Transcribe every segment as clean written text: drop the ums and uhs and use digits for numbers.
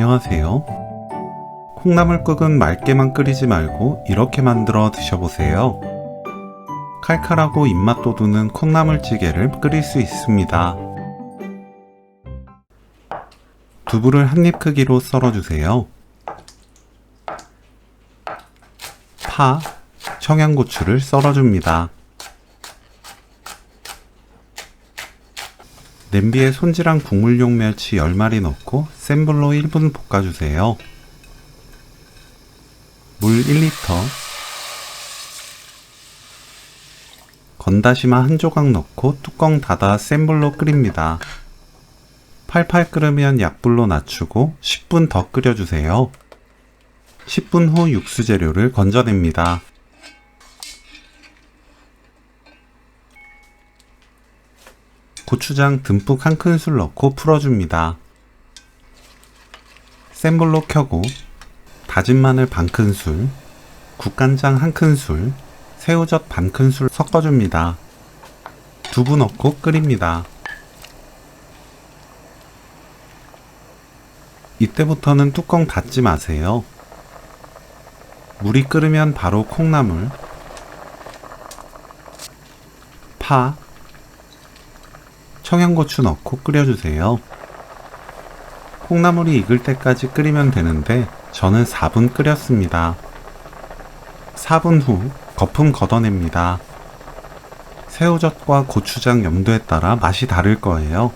안녕하세요. 콩나물국은 맑게만 끓이지 말고 이렇게 만들어 드셔보세요. 칼칼하고 입맛 돋우는 콩나물찌개를 끓일 수 있습니다. 두부를 한입 크기로 썰어주세요. 파, 청양고추를 썰어줍니다. 냄비에 손질한 국물용 멸치 10마리 넣고 센 불로 1분 볶아주세요. 물 1리터, 건다시마 한 조각 넣고 뚜껑 닫아 센 불로 끓입니다. 팔팔 끓으면 약불로 낮추고 10분 더 끓여주세요. 10분 후 육수 재료를 건져냅니다. 고추장 듬뿍 한 큰술 넣고 풀어줍니다. 센 불로 켜고 다진 마늘 반 큰술, 국간장 한 큰술, 새우젓 반 큰술 섞어줍니다. 두부 넣고 끓입니다. 이때부터는 뚜껑 닫지 마세요. 물이 끓으면 바로 콩나물, 파, 청양고추 넣고 끓여주세요. 콩나물이 익을 때까지 끓이면 되는데 저는 4분 끓였습니다. 4분 후 거품 걷어냅니다. 새우젓과 고추장 염도에 따라 맛이 다를 거예요.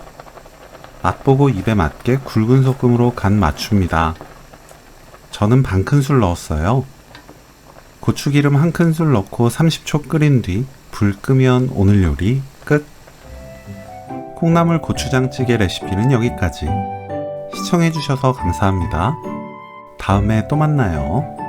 맛보고 입에 맞게 굵은 소금으로 간 맞춥니다. 저는 반 큰술 넣었어요. 고추기름 한 큰술 넣고 30초 끓인 뒤 불 끄면 오늘 요리 끝! 콩나물 고추장찌개 레시피는 여기까지. 시청해주셔서 감사합니다. 다음에 또 만나요.